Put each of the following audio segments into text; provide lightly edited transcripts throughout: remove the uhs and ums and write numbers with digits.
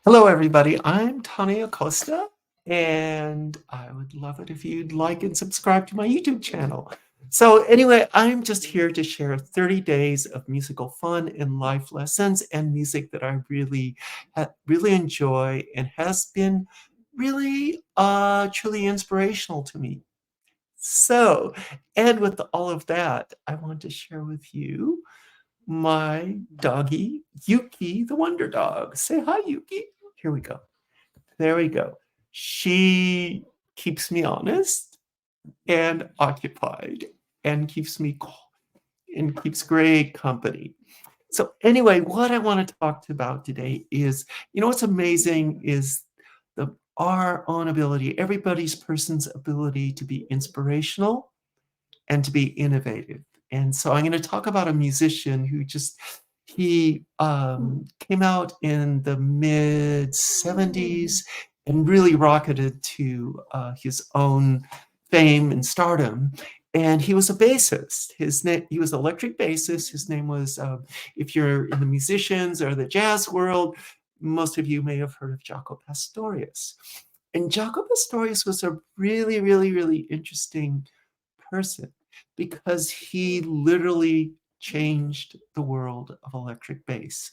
Hello, everybody. I'm Tony Acosta, and I would love it if you'd like and subscribe to my YouTube channel. So, anyway, I'm just here to share 30 days of musical fun and life lessons and music that I really enjoy and has been really truly inspirational to me. So, and with all of that, I want to share with you my doggy, Yuki, the wonder dog. Say hi, Yuki. Here we go. There we go. She keeps me honest and occupied and keeps me and keeps great company. So anyway, what I want to talk about today is, what's amazing is our own ability, everybody's person's ability to be inspirational and to be innovative. And so I'm going to talk about a musician who he came out in the mid 70s and really rocketed to his own fame and stardom. And he was a bassist. He was an electric bassist. His name was, if you're in the musicians or the jazz world, most of you may have heard of Jaco Pastorious. And Jaco Pastorious was a really, really, really interesting person because he literally changed the world of electric bass.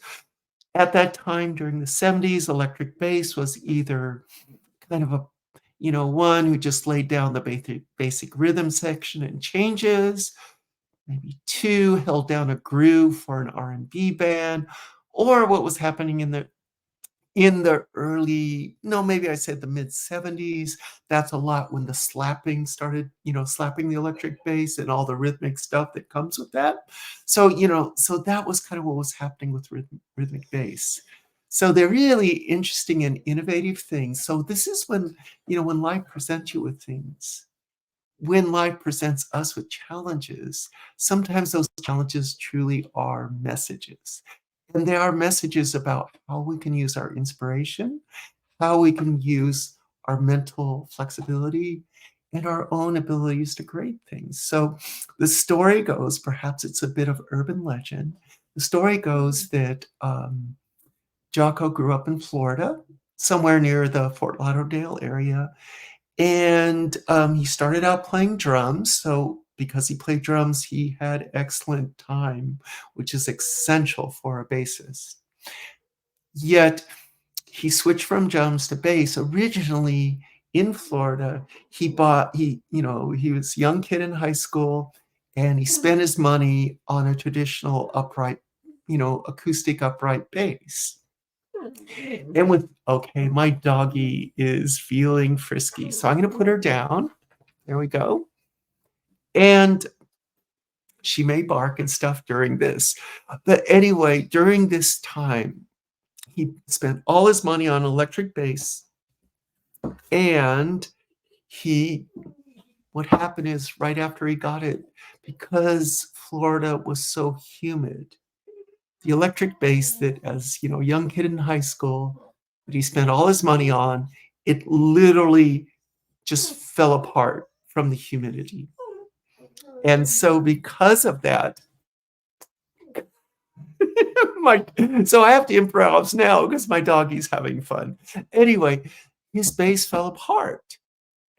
At that time during the 70s, electric bass was either kind of one who just laid down the basic rhythm section and changes, maybe two held down a groove for an R&B band, or what was happening in the early, no, maybe I said the mid 70s. That's a lot when the slapping started, slapping the electric bass and all the rhythmic stuff that comes with that. So that was kind of what was happening with rhythmic bass. So they're really interesting and innovative things. So this is when life presents you with things, when life presents us with challenges, sometimes those challenges truly are messages. And they are messages about how we can use our inspiration, how we can use our mental flexibility and our own abilities to create things. So the story goes, perhaps it's a bit of urban legend. The story goes that Jaco grew up in Florida, somewhere near the Fort Lauderdale area, and he started out playing drums. So because he played drums, he had excellent time, which is essential for a bassist. Yet he switched from drums to bass. Originally in Florida, he was a young kid in high school and he spent his money on a traditional upright, acoustic upright bass. And okay, my doggy is feeling frisky. So I'm going to put her down. There we go. And she may bark and stuff during this. But anyway, during this time, he spent all his money on electric bass. And what happened is right after he got it, because Florida was so humid, the electric bass that as, young kid in high school, that he spent all his money on, it literally just fell apart from the humidity. And so because of that, so I have to improvise now because my doggy's having fun. Anyway, his bass fell apart.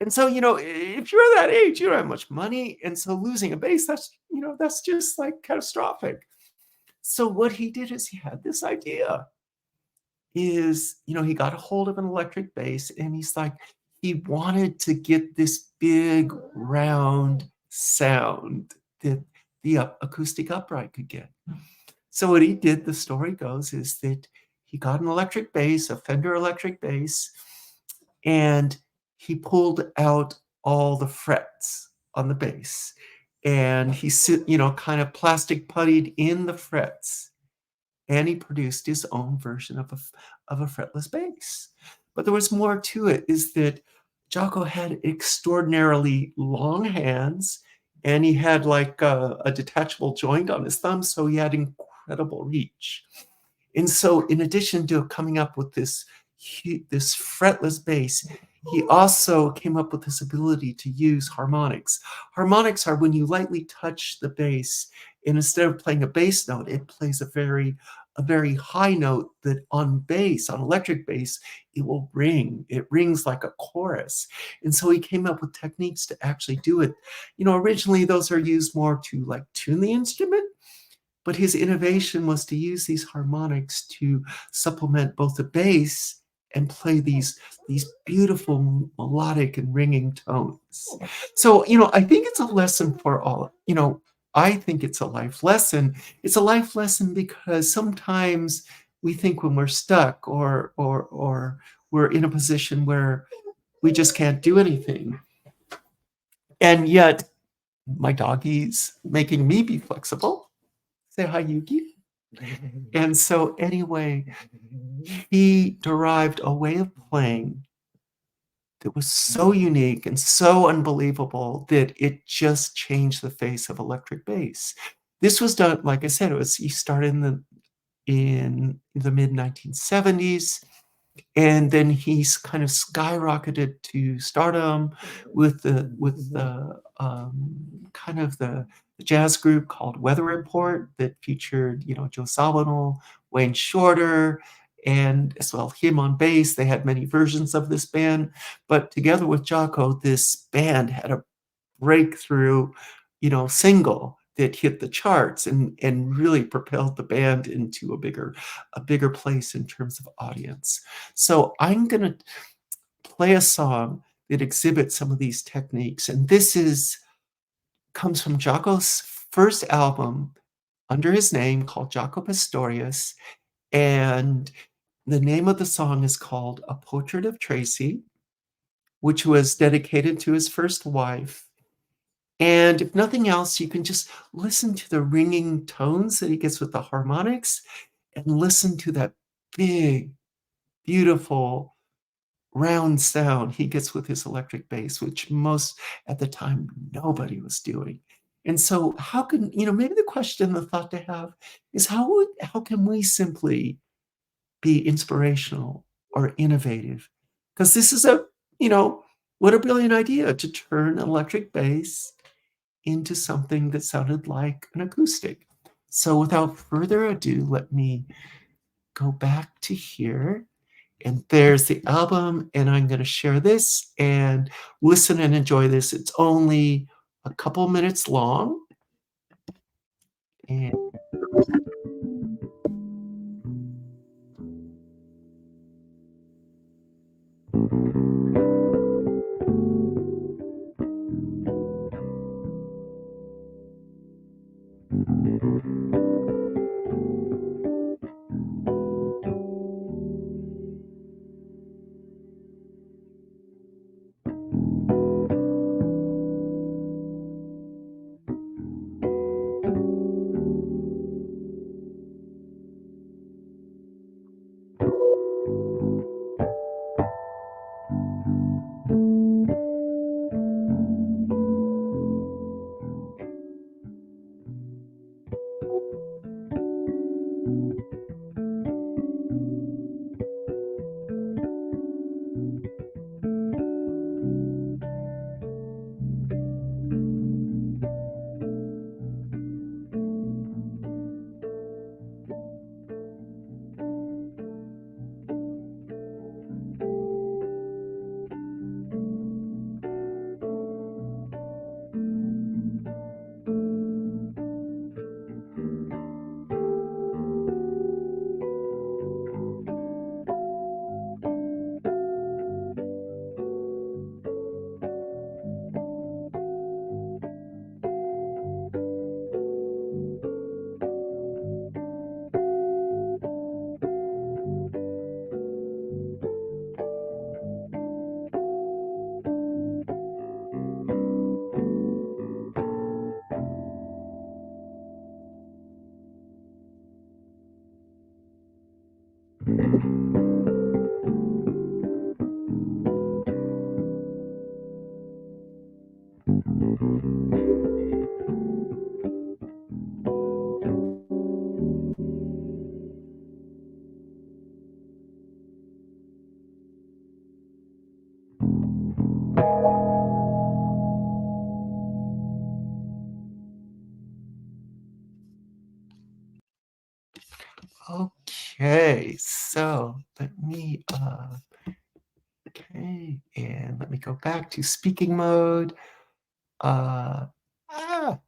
And so, if you're that age, you don't have much money. And so losing a bass, that's just like catastrophic. So what he did is he had this idea he got a hold of an electric bass and he wanted to get this big round sound that the acoustic upright could get. So what he did, the story goes, is that he got an electric bass, a Fender electric bass, and he pulled out all the frets on the bass. And he kind of plastic puttied in the frets. And he produced his own version of a fretless bass. But there was more to it, is that Jaco had extraordinarily long hands, and he had like a detachable joint on his thumb, so he had incredible reach. And so in addition to coming up with this fretless bass, he also came up with this ability to use harmonics. Harmonics are when you lightly touch the bass, and instead of playing a bass note, it plays a very a very high note that on bass, on electric bass, it will ring. It rings like a chorus. And so he came up with techniques to actually do it. Originally those are used more to like tune the instrument, but his innovation was to use these harmonics to supplement both the bass and play these beautiful melodic and ringing tones. So, I think it's a lesson for all. I think it's a life lesson. It's a life lesson because sometimes we think when we're stuck or we're in a position where we just can't do anything. And yet my doggy's making me be flexible. Say hi, Yuki. And so anyway, he derived a way of playing that was so unique and so unbelievable that it just changed the face of electric bass. This was done, like I said, he started in the mid 1970s. And then he's kind of skyrocketed to stardom with the kind of the jazz group called Weather Report that featured, Joe Zawinul, Wayne Shorter, and as well him on bass. They had many versions of this band, but together with Jaco, this band had a breakthrough, single that hit the charts and really propelled the band into a bigger place in terms of audience. So I'm going to play a song that exhibits some of these techniques, and this comes from Jaco's first album under his name called Jaco Pastorious, and the name of the song is called A Portrait of Tracy, which was dedicated to his first wife. And if nothing else, you can just listen to the ringing tones that he gets with the harmonics and listen to that big, beautiful, round sound he gets with his electric bass, which most at the time nobody was doing. And so how can, maybe the question, the thought to have is how can we simply be inspirational or innovative? Because this is you know, what a brilliant idea to turn electric bass into something that sounded like an acoustic. So without further ado, let me go back to here. And there's the album, and I'm going to share this and listen and enjoy this. It's only a couple minutes long. And Okay, so let me, okay, and let me go back to speaking mode. Uh, ah,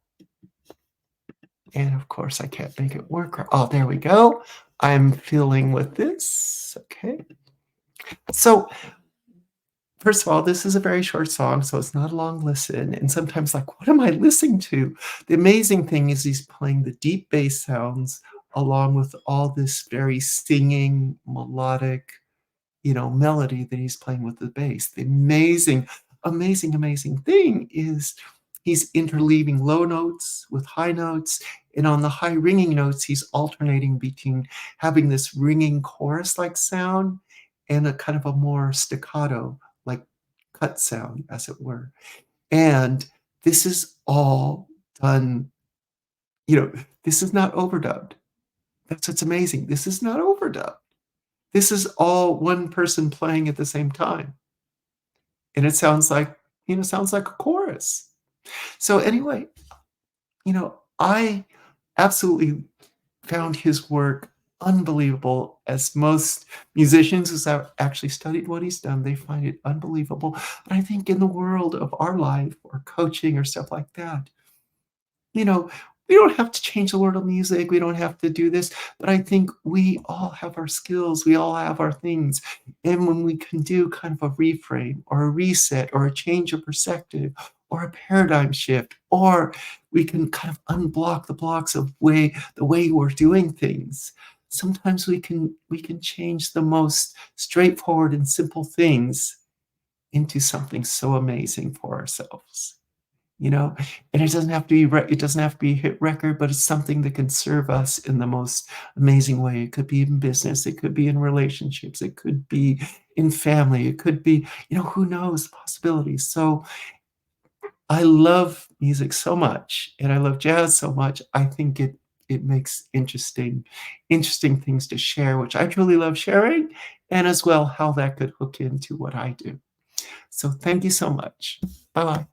and of course I can't make it work. Oh, there we go. I'm feeling with this. Okay. So first of all, this is a very short song, so it's not a long listen. And sometimes, like, what am I listening to? The amazing thing is he's playing the deep bass sounds along with all this very singing, melodic, melody that he's playing with the bass. The amazing thing is he's interleaving low notes with high notes. And on the high ringing notes, he's alternating between having this ringing chorus like sound and a kind of a more staccato, like cut sound, as it were. And this is all done, you know, this is not overdubbed. That's what's amazing. This is not overdubbed. This is all one person playing at the same time. And it sounds like a chorus. So anyway, I absolutely found his work unbelievable. As most musicians who have actually studied what he's done, they find it unbelievable. But I think in the world of our life or coaching or stuff like that, you know, we don't have to change the world of music. We don't have to do this. But I think we all have our skills. We all have our things. And when we can do kind of a reframe or a reset or a change of perspective or a paradigm shift, or we can kind of unblock the blocks of the way we're doing things. Sometimes we can change the most straightforward and simple things into something so amazing for ourselves, you know? And it doesn't have to be a hit record, but it's something that can serve us in the most amazing way. It could be in business, it could be in relationships, it could be in family, it could be, who knows, possibilities. So I love music so much, and I love jazz so much. I think it makes interesting things to share, which I truly love sharing, and as well how that could hook into what I do. So thank you so much. Bye-bye.